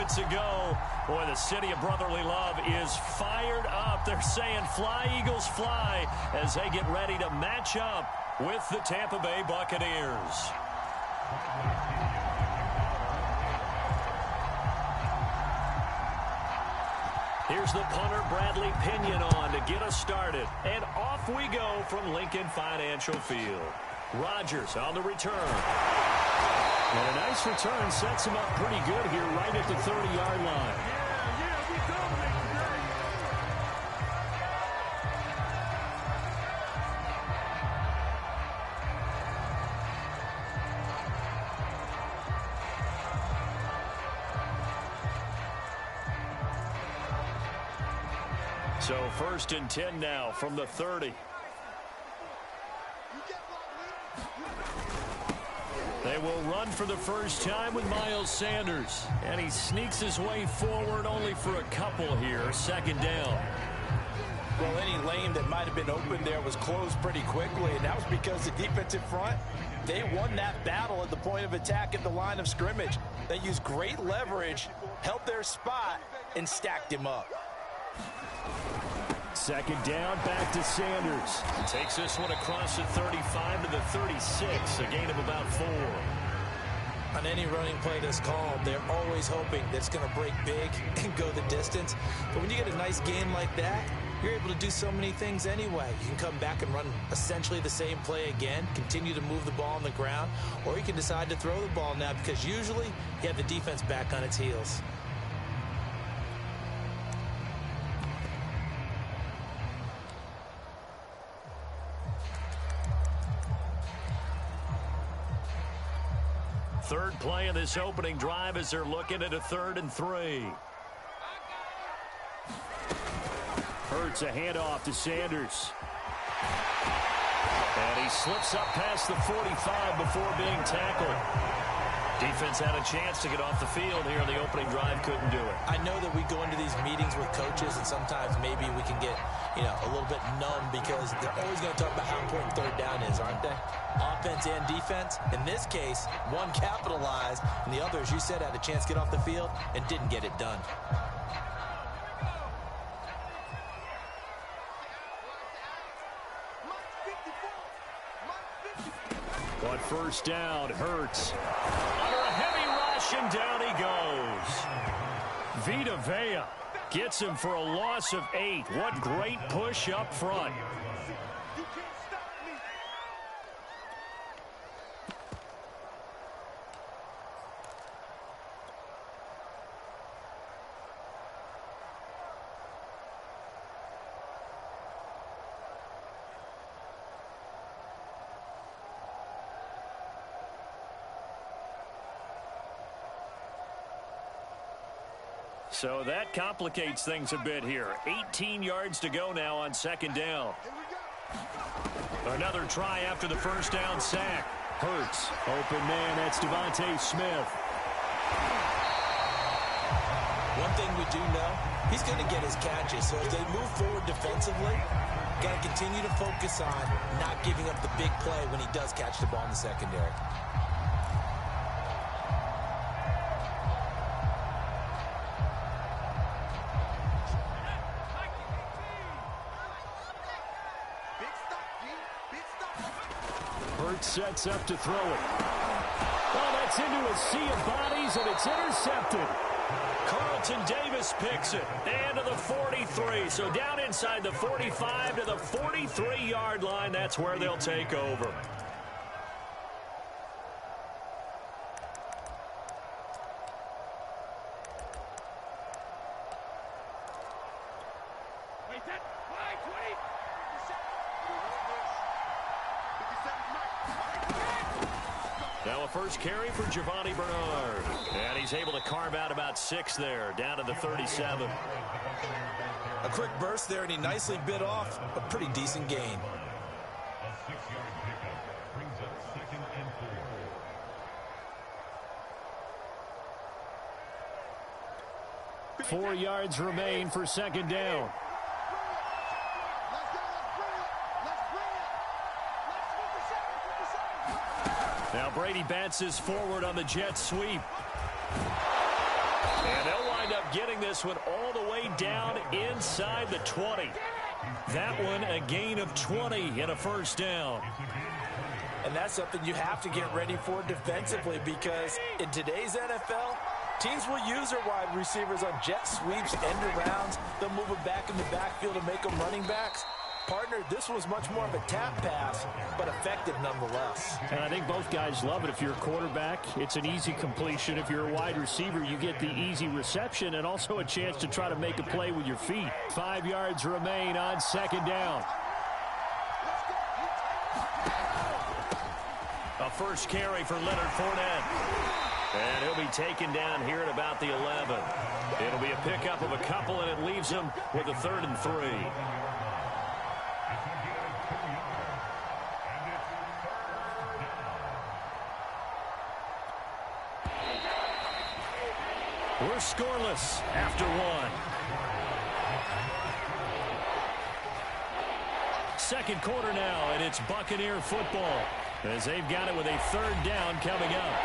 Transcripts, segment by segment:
minutes ago. Boy, the city of brotherly love is fired up. They're saying fly, Eagles, fly, as they get ready to match up with the Tampa Bay Buccaneers. Here's the punter, Bradley Pinion, on to get us started. And off we go from Lincoln Financial Field. Rodgers on the return. And a nice return sets him up pretty good here right at the 30-yard line. Yeah, we dominate today. So 1st and 10 now from the 30. They will run for the first time with Miles Sanders. And he sneaks his way forward only for a couple here. 2nd down. Well, any lane that might have been open there was closed pretty quickly, and that was because the defensive front, they won that battle at the point of attack at the line of scrimmage. They used great leverage, held their spot, and stacked him up. 2nd down, back to Sanders. Takes this one across the 35 to the 36, a gain of about 4. On any running play that's called, they're always hoping that it's going to break big and go the distance. But when you get a nice gain like that, you're able to do so many things anyway. You can come back and run essentially the same play again, continue to move the ball on the ground, or you can decide to throw the ball now because usually you have the defense back on its heels. Third play of this opening drive as they're looking at a 3rd and 3. Hurts a handoff to Sanders. And he slips up past the 45 before being tackled. Defense had a chance to get off the field here in the opening drive, couldn't do it. I know that we go into these meetings with coaches, and sometimes maybe we can get, a little bit numb because they're always going to talk about how important 3rd down is, aren't they? Offense and defense. In this case, one capitalized, and the other, as you said, had a chance to get off the field and didn't get it done. But 1st down, Hurts. Under a heavy rush, and down he goes. Vita Vea gets him for a loss of 8. What great push up front. So that complicates things a bit here. 18 yards to go now on 2nd down. Another try after the 1st down sack. Hurts, open man, that's Devontae Smith. One thing we do know, he's going to get his catches. So as they move forward defensively, got to continue to focus on not giving up the big play when he does catch the ball in the secondary. Sets up to throw it. Well, that's into a sea of bodies, and it's intercepted. Carlton Davis picks it. And to the 43. So down inside the 45 to the 43-yard line. That's where they'll take over. Now a first carry for Giovanni Bernard. And he's able to carve out about 6 there, down to the 37. A quick burst there, and he nicely bit off a pretty decent gain. A 6-yard pickup brings up 2nd and 4. 4 yards remain for 2nd down. Now Brady Batts is forward on the jet sweep. And they'll up getting this one all the way down inside the 20. That one a gain of 20 and a first down. And that's something you have to get ready for defensively, because in today's NFL, teams will use their wide receivers on jet sweeps, end arounds. They'll move them back in the backfield and make them running backs. Partner, this was much more of a tap pass, but effective nonetheless. And I think both guys love it. If you're a quarterback, it's an easy completion. If you're a wide receiver, you get the easy reception and also a chance to try to make a play with your feet. 5 yards remain on second down. A first carry for Leonard Fournette. And he'll be taken down here at about the 11. It'll be a pickup of a couple, and it leaves him with a 3rd and 3. We're scoreless after one. Second quarter now, and it's Buccaneer football as they've got it with a 3rd down coming up.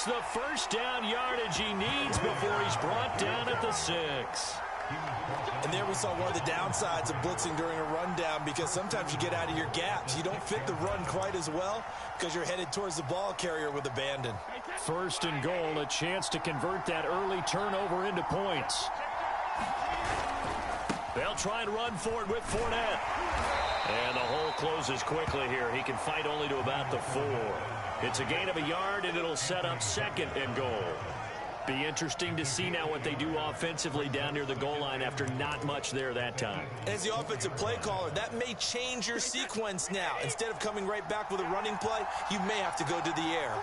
The first down yardage he needs before he's brought down at the 6. And there we saw one of the downsides of blitzing during a rundown, because sometimes you get out of your gaps. You don't fit the run quite as well because you're headed towards the ball carrier with abandon. 1st and goal, a chance to convert that early turnover into points. They'll try and run for it with Fournette. And the hole closes quickly here. He can fight only to about the 4. It's a gain of a yard, and it'll set up 2nd and goal. Be interesting to see now what they do offensively down near the goal line after not much there that time. As the offensive play caller, that may change your sequence now. Instead of coming right back with a running play, you may have to go to the air.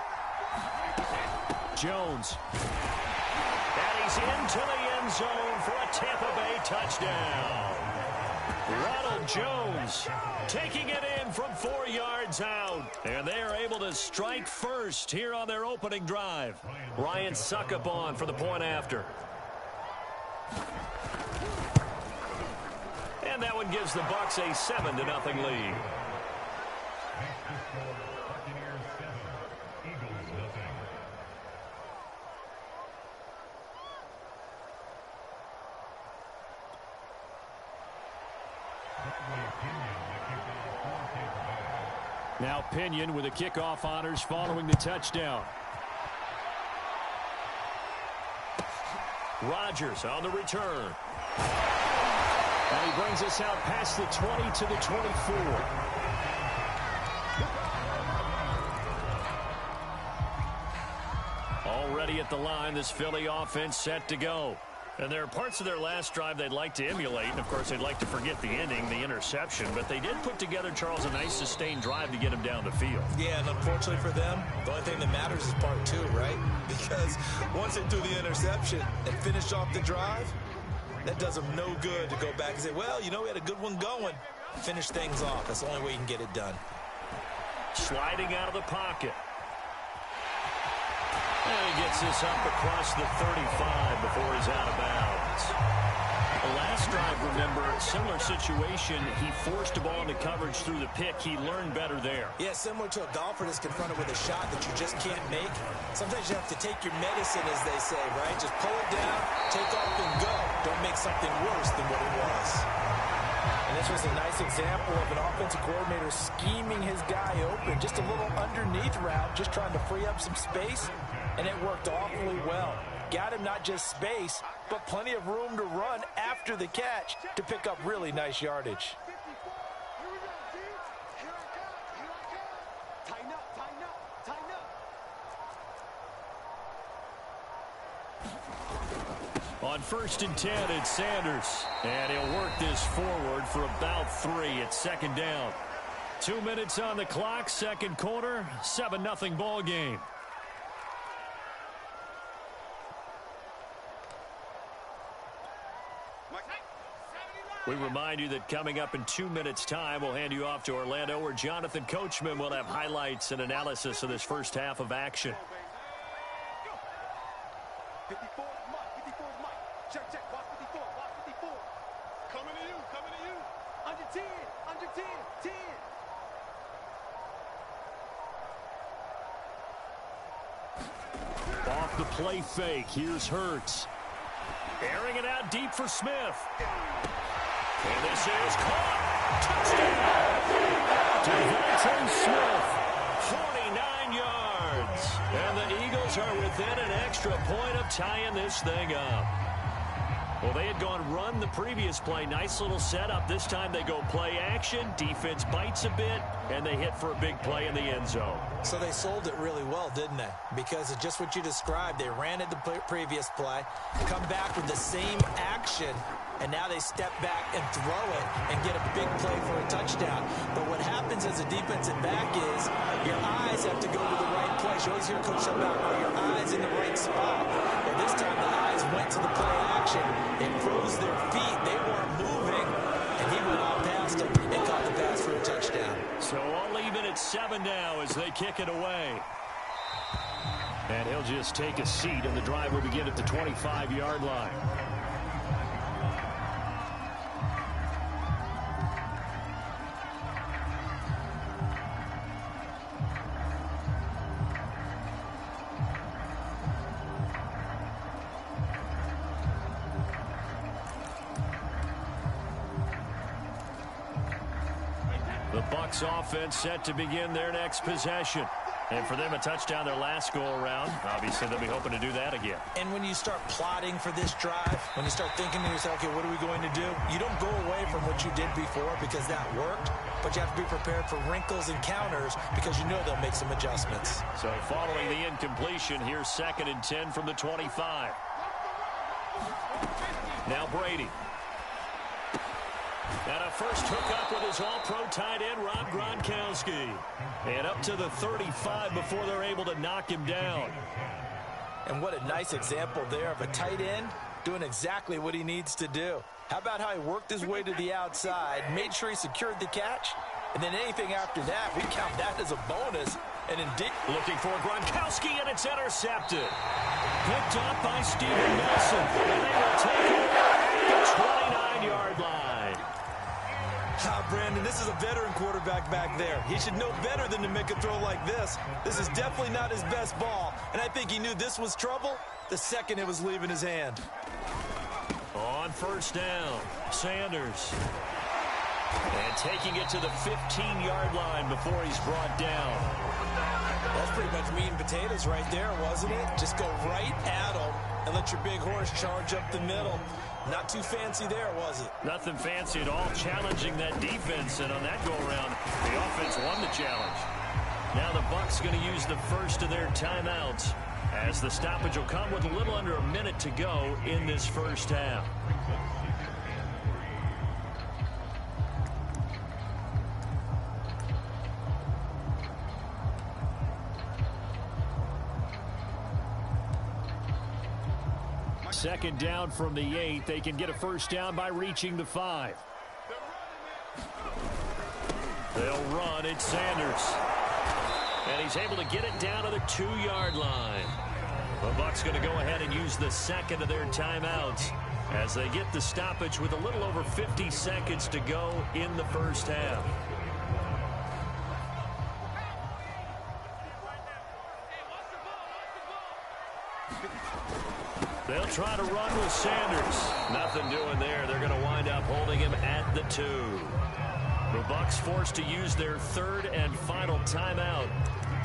Jones. And he's into the end zone for a Tampa Bay touchdown. Ronald Jones taking it in from 4 yards out. And they are able to strike first here on their opening drive. Ryan Succop for the point after. And that one gives the Bucs a 7-0 lead. Now Pinion with the kickoff honors following the touchdown. Rodgers on the return. And he brings us out past the 20 to the 24. Already at the line, this Philly offense set to go. And there are parts of their last drive they'd like to emulate. And, of course, they'd like to forget the ending, the interception. But they did put together, Charles, a nice sustained drive to get him down the field. Yeah, and unfortunately for them, the only thing that matters is part 2, right? Because once they do the interception and finish off the drive, that does them no good to go back and say, well, you know, we had a good one going. Finish things off. That's the only way you can get it done. Sliding out of the pocket. And he gets this up across the 35 before he's out of bounds. The last drive, remember, similar situation. He forced a ball into coverage through the pick. He learned better there. Yeah, similar to a golfer that's confronted with a shot that you just can't make. Sometimes you have to take your medicine, as they say, right? Just pull it down, take off, and go. Don't make something worse than what it was. And this was a nice example of an offensive coordinator scheming his guy open. Just a little underneath route, just trying to free up some space. And it worked awfully well. Got him not just space, but plenty of room to run after the catch to pick up really nice yardage. On 1st and 10, it's Sanders. And he'll work this forward for about 3. It's 2nd down. 2 minutes on the clock, 2nd quarter, 7-0 ball game. We remind you that coming up in 2 minutes' time, we'll hand you off to Orlando, where Jonathan Coachman will have highlights and analysis of this first half of action. 54, Mike. 54, Mike. Check, check. Watch 54. Watch 54. Coming to you. Coming to you. Under 10. Under 10. 10. Off the play fake. Here's Hurts. Airing it out deep for Smith. And this is caught. Touchdown. Devontae Smith. 49 yards. And the Eagles are within an extra point of tying this thing up. Well, they had gone run the previous play. Nice little setup. This time they go play action. Defense bites a bit, and they hit for a big play in the end zone. So they sold it really well, didn't they? Because of just what you described. They ran it the previous play, come back with the same action, and now they step back and throw it and get a big play for a touchdown. But what happens as a defensive back is your eyes have to go to the right place. You always hear Coach talk about, are your eyes in the right spot? Well, this time the eyes went to the play action. It froze their feet. They weren't moving, and he went on past them and caught the pass for a touchdown. So all even at 7 now as they kick it away. And he'll just take a seat, and the drive will begin at the 25-yard line. The Bucs offense set to begin their next possession. And for them, a touchdown their last go-around. Obviously, they'll be hoping to do that again. And when you start plotting for this drive, when you start thinking to yourself, okay, what are we going to do? You don't go away from what you did before because that worked, but you have to be prepared for wrinkles and counters because you know they'll make some adjustments. So following the incompletion, here's 2nd and 10 from the 25. Now Brady. And a first hookup with his all-pro tight end, Rob Gronkowski. And up to the 35 before they're able to knock him down. And what a nice example there of a tight end doing exactly what he needs to do. How about how he worked his way to the outside, made sure he secured the catch, and then anything after that, we count that as a bonus. And indeed, looking for Gronkowski, and it's intercepted. Picked up by Steven Nelson. And they will take it the 29-yard line. Brandon, this is a veteran quarterback back there. He should know better than to make a throw like this. This is definitely not his best ball, and I think he knew this was trouble the second it was leaving his hand. On first down, Sanders. And taking it to the 15-yard line before he's brought down. That's pretty much meat and potatoes right there, wasn't it? Just go right at him and let your big horse charge up the middle. Not too fancy there, was it? Nothing fancy at all, challenging that defense, and on that go-around, the offense won the challenge. Now the Bucs going to use the first of their timeouts, as the stoppage will come with a little under a minute to go in this first half. Second down from the 8. They can get a first down by reaching the 5. They'll run. It's Sanders. And he's able to get it down to the 2-yard line. The Bucs going to go ahead and use the second of their timeouts as they get the stoppage with a little over 50 seconds to go in the first half. They'll try to run with Sanders. Nothing doing there. They're going to wind up holding him at the 2. The Bucs forced to use their third and final timeout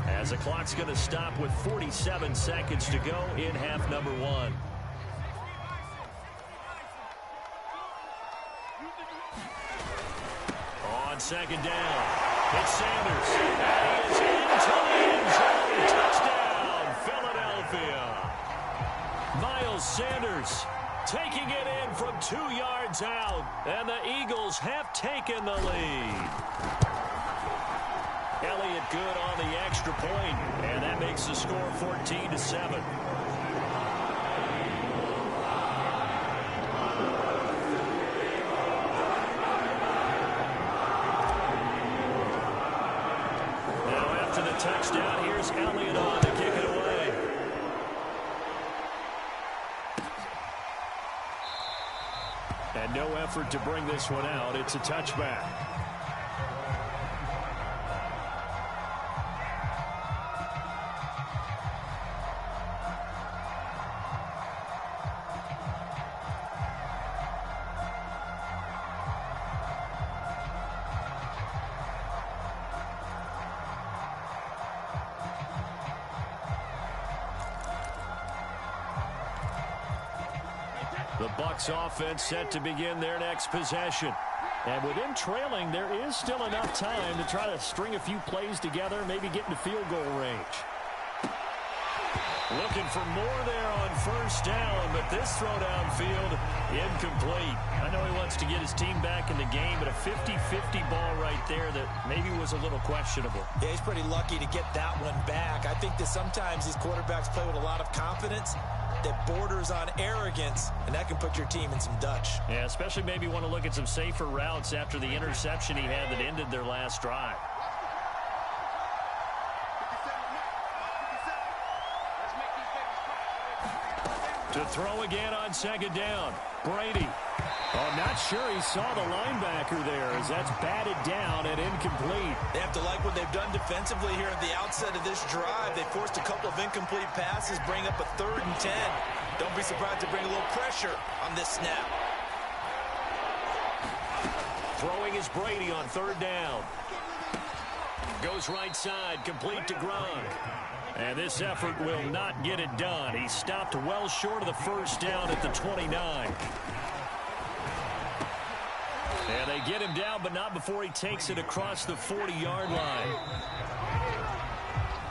as the clock's going to stop with 47 seconds to go in half number 1. On second down, it's Sanders. And he is into the end zone. Touchdown, Philadelphia. Miles Sanders taking it in from 2 yards out, and the Eagles have taken the lead. Elliott good on the extra point, and that makes the score 14-7. touchdown. Here's Elliott on to kick it away. And no effort to bring this one out. It's a touchback. The Bucs offense set to begin their next possession. And with them trailing, there is still enough time to try to string a few plays together, maybe get into field goal range. Looking for more there on first down, but this throw downfield, incomplete. I know he wants to get his team back in the game, but a 50-50 ball right there that maybe was a little questionable. Yeah, he's pretty lucky to get that one back. I think that sometimes these quarterbacks play with a lot of confidence that borders on arrogance, and that can put your team in some Dutch. Yeah, especially maybe want to look at some safer routes after the interception he had that ended their last drive. To throw again on second down. Brady. Oh, not sure he saw the linebacker there as that's batted down and incomplete. They have to like what they've done defensively here at the outset of this drive. They forced a couple of incomplete passes, bring up a 3rd and 10. Don't be surprised to bring a little pressure on this snap. Throwing is Brady on 3rd down. Goes right side, complete to Gronk. And this effort will not get it done. He stopped well short of the first down at the 29. And they get him down, but not before he takes it across the 40-yard line.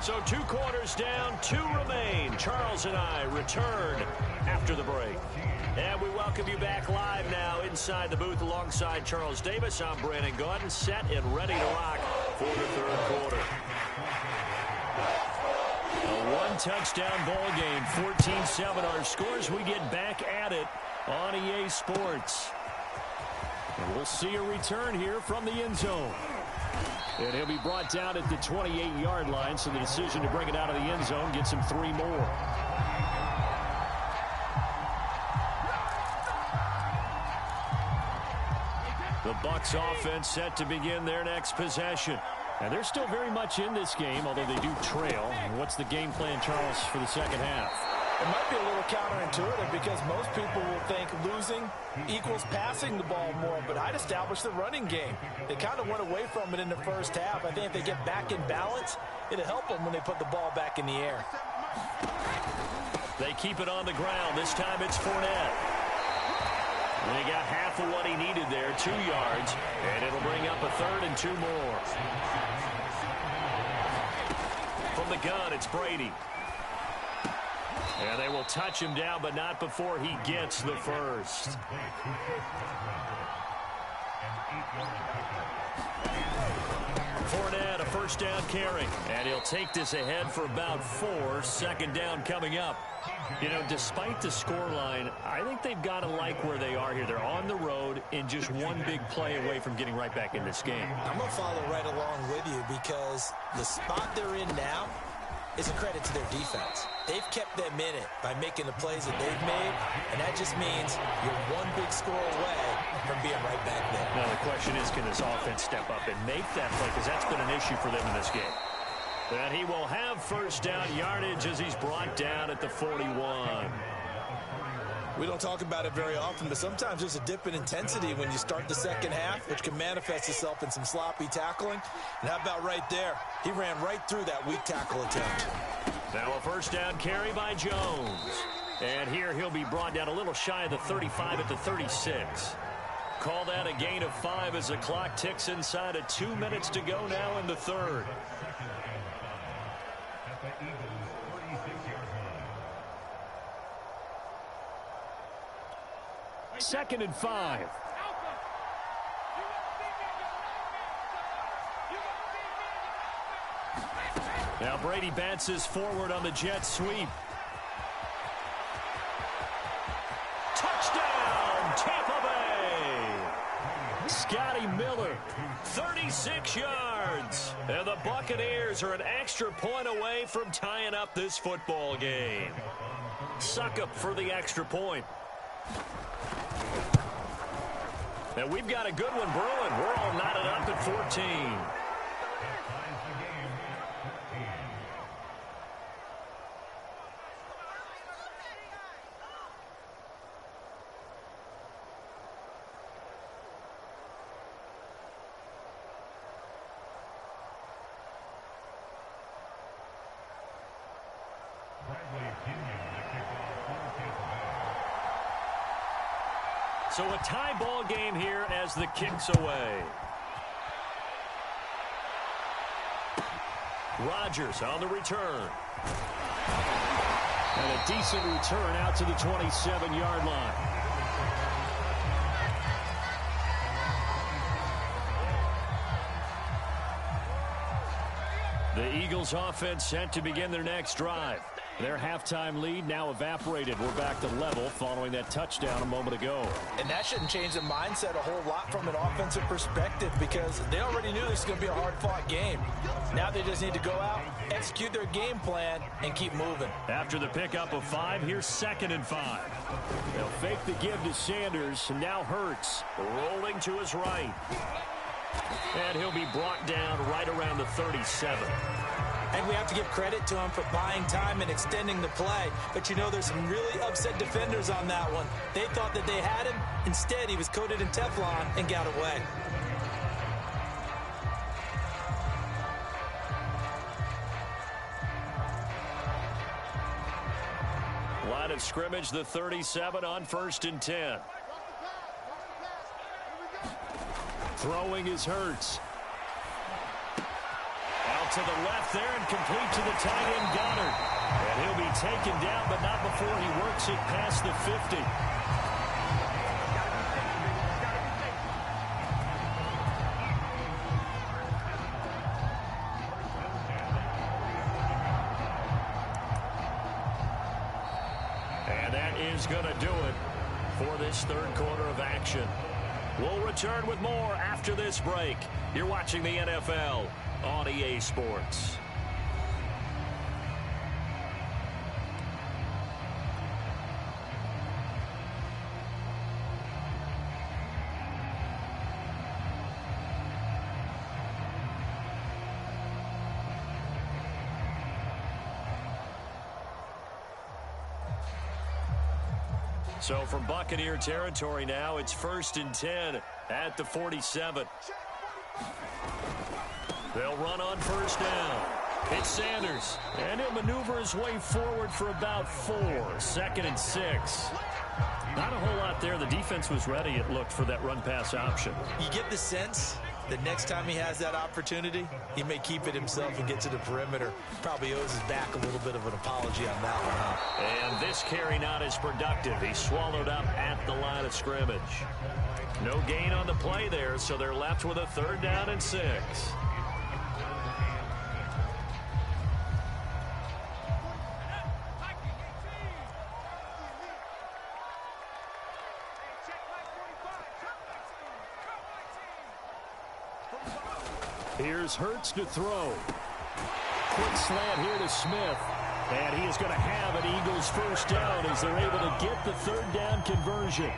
So 2 quarters down, 2 remain. Charles and I return after the break. And we welcome you back live now inside the booth alongside Charles Davis. I'm Brandon Gaudin, set and ready to rock for the 3rd quarter. A 1-touchdown ball game, 14-7 our scores. We get back at it on EA Sports. And we'll see a return here from the end zone. And he'll be brought down at the 28-yard line, so the decision to bring it out of the end zone gets him 3 more. The Bucs offense set to begin their next possession. And they're still very much in this game, although they do trail. And what's the game plan, Charles, for the second half? It might be a little counterintuitive because most people will think losing equals passing the ball more, but I'd establish the running game. They kind of went away from it in the first half. I think if they get back in balance, it'll help them when they put the ball back in the air. They keep it on the ground. This time it's Fournette. And he got half of what he needed there, 2 yards, and it'll bring up a 3rd and 2 more. From the gun, it's Brady. And they will touch him down, but not before he gets the first. Fournette, a first down carry. And he'll take this ahead for about 4. 2nd down coming up. You know, despite the scoreline, I think they've got to like where they are here. They're on the road and just one big play away from getting right back in this game. I'm going to follow right along with you because the spot they're in now is a credit to their defense. They've kept them in it by making the plays that they've made, and that just means you're one big score away from being right back there. Now the question is, can this offense step up and make that play? Because that's been an issue for them in this game. And he will have first down yardage as he's brought down at the 41. We don't talk about it very often, but sometimes there's a dip in intensity when you start the second half, which can manifest itself in some sloppy tackling. And how about right there? He ran right through that weak tackle attempt. Now a first down carry by Jones. And here he'll be brought down a little shy of the 35 at the 36. Call that a gain of 5 as the clock ticks inside of 2 minutes to go now in the 3rd. 2nd and 5. Now Brady bounces forward on the jet sweep. Touchdown, Tampa Bay! Scotty Miller. 36 yards. And the Buccaneers are an extra point away from tying up this football game. Suckup for the extra point. And we've got a good one brewing. We're all knotted up at 14. So a tie ball game here as the kick's away. Rodgers on the return. And a decent return out to the 27-yard line. The Eagles offense set to begin their next drive. Their halftime lead now evaporated. We're back to level following that touchdown a moment ago. And that shouldn't change the mindset a whole lot from an offensive perspective because they already knew this was going to be a hard-fought game. Now they just need to go out, execute their game plan, and keep moving. After the pickup of 5, here's 2nd and 5. They'll fake the give to Sanders, and now Hurts rolling to his right. And he'll be brought down right around the 37. And we have to give credit to him for buying time and extending the play. But, you know, there's some really upset defenders on that one. They thought that they had him. Instead, he was coated in Teflon and got away. Line of scrimmage, the 37 on 1st and 10. Throwing is Hurts. Out to the left there and complete to the tight end Goddard. And he'll be taken down, but not before he works it past the 50. And that is going to do it for this third quarter of action. We'll return with more after this break. You're watching the NFL on EA Sports. So from Buccaneer territory now, it's 1st and 10 at the 47. They'll run on 1st down. It's Sanders, and he'll maneuver his way forward for about 4. 2nd and 6. Not a whole lot there. The defense was ready, it looked, for that run-pass option. You get the sense that next time he has that opportunity, he may keep it himself and get to the perimeter. Probably owes his back a little bit of an apology on that one, huh? And this carry not as productive. He's swallowed up at the line of scrimmage. No gain on the play there, so they're left with a 3rd down and 6. Here's Hurts to throw. Quick slant here to Smith. And he is going to have an Eagles 1st down as they're able to get the 3rd down conversion.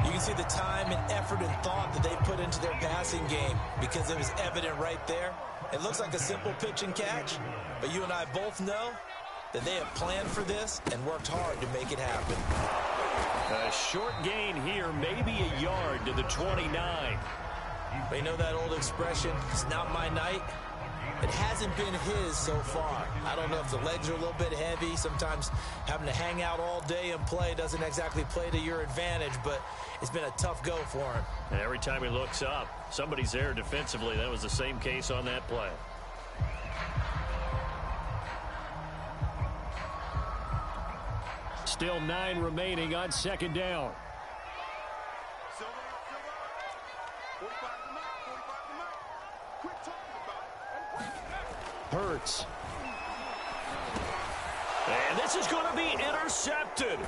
You can see the time and effort and thought that they put into their passing game because it was evident right there. It looks like a simple pitch and catch, but you and I both know that they have planned for this and worked hard to make it happen. A short gain here, maybe a yard to the 29. But you know that old expression, it's not my night? It hasn't been his so far. I don't know if the legs are a little bit heavy. Sometimes having to hang out all day and play doesn't exactly play to your advantage, but it's been a tough go for him. And every time he looks up, somebody's there defensively. That was the same case on that play. Still 9 remaining on 2nd down. Hurts. And this is going to be intercepted.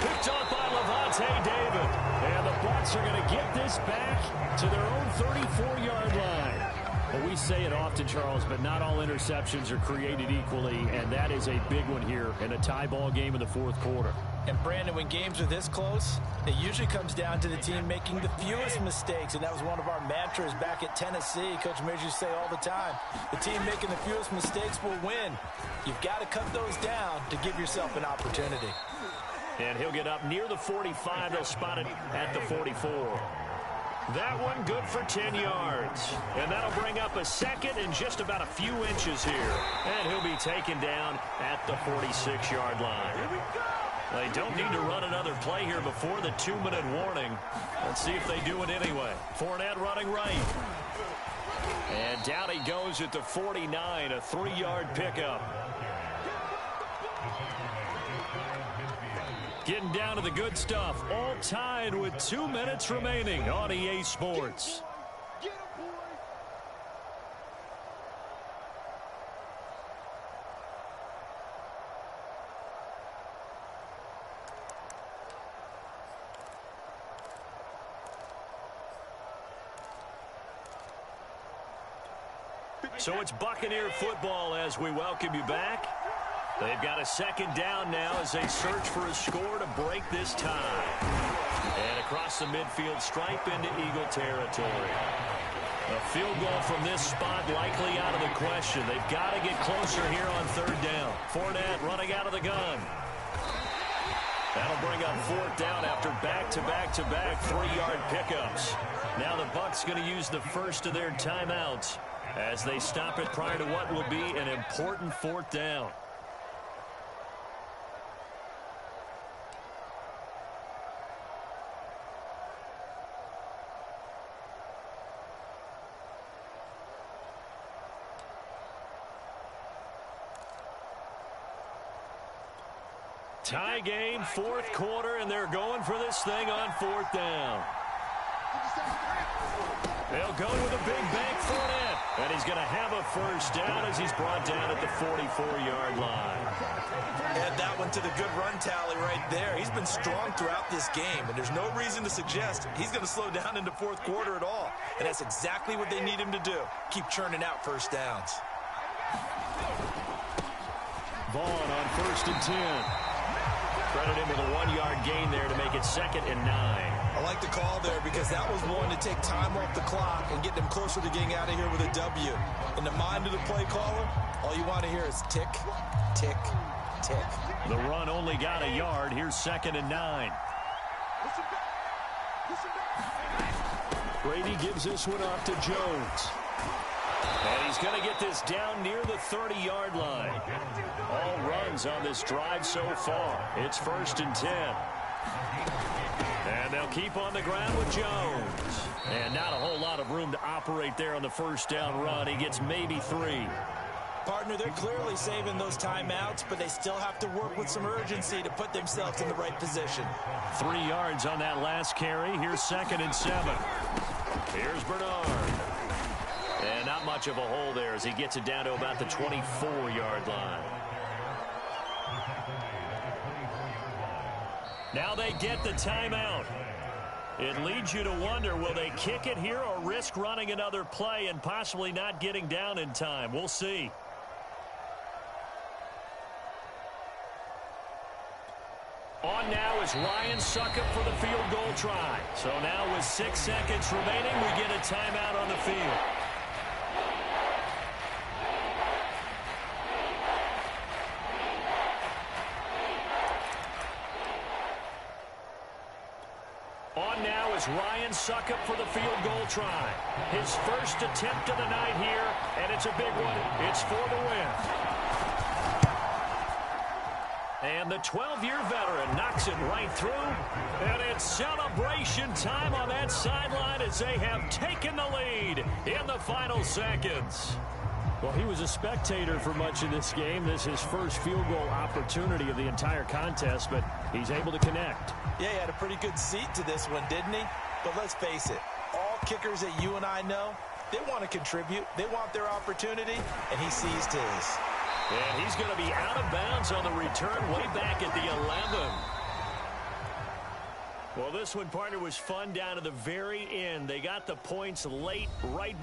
Picked off by Levante David. And the Bucs are going to get this back to their own 34-yard line. Well, we say it often, Charles, but not all interceptions are created equally, and that is a big one here in a tie ball game in the fourth quarter. And, Brandon, when games are this close, it usually comes down to the team making the fewest mistakes, and that was one of our mantras back at Tennessee. Coach Majors used to say all the time, the team making the fewest mistakes will win. You've got to cut those down to give yourself an opportunity. And he'll get up near the 45. They'll spot it at the 44. That one good for 10 yards. And that'll bring up a second and just about a few inches here. And he'll be taken down at the 46-yard line. They don't need to run another play here before the 2-minute warning. Let's see if they do it anyway. Fournette running right. And down he goes at the 49, a 3-yard pickup. Getting down to the good stuff. All tied with 2 minutes remaining on EA Sports. So it's Buccaneer football as we welcome you back. They've got a second down now as they search for a score to break this tie. And across the midfield stripe into Eagle territory. A field goal from this spot likely out of the question. They've got to get closer here on third down. Fournette running out of the gun. That'll bring up fourth down after back-to-back-to-back 3-yard pickups. Now the Bucs going to use the first of their timeouts as they stop it prior to what will be an important fourth down. Tie game, fourth quarter, and they're going for this thing on fourth down. They'll go with a big bank Fournette, and he's going to have a first down as he's brought down at the 44-yard line. Add that one to the good run tally right there. He's been strong throughout this game, and there's no reason to suggest he's going to slow down into fourth quarter at all. And that's exactly what they need him to do. Keep churning out first downs. Vaughn on 1st and 10. Credit him with a 1-yard gain there to make it 2nd and 9. I like the call there because that was one to take time off the clock and get them closer to getting out of here with a W. In the mind of the play caller, all you want to hear is tick, tick, tick. The run only got a yard. Here's 2nd and 9. Brady gives this one off to Jones. And he's going to get this down near the 30-yard line. All runs on this drive so far. It's 1st and 10. And they'll keep on the ground with Jones. And not a whole lot of room to operate there on the first down run. He gets maybe 3. Partner, they're clearly saving those timeouts, but they still have to work with some urgency to put themselves in the right position. 3 yards on that last carry. Here's 2nd and 7. Here's Bernard. And not much of a hole there as he gets it down to about the 24-yard line. Now they get the timeout. It leads you to wonder, will they kick it here or risk running another play and possibly not getting down in time? We'll see. On now is Ryan Succop for the field goal try. So now with 6 seconds remaining, we get a timeout on the field. On now is Ryan Succop for the field goal try. His first attempt of the night here, and it's a big one. It's for the win. And the 12-year veteran knocks it right through. And it's celebration time on that sideline as they have taken the lead in the final seconds. Well, he was a spectator for much of this game. This is his first field goal opportunity of the entire contest, but he's able to connect. Yeah, he had a pretty good seat to this one, didn't he? But let's face it, all kickers that you and I know, they want to contribute. They want their opportunity, and he seized his. And he's going to be out of bounds on the return way back at the 11. Well, this one, partner, was fun down to the very end. They got the points late, right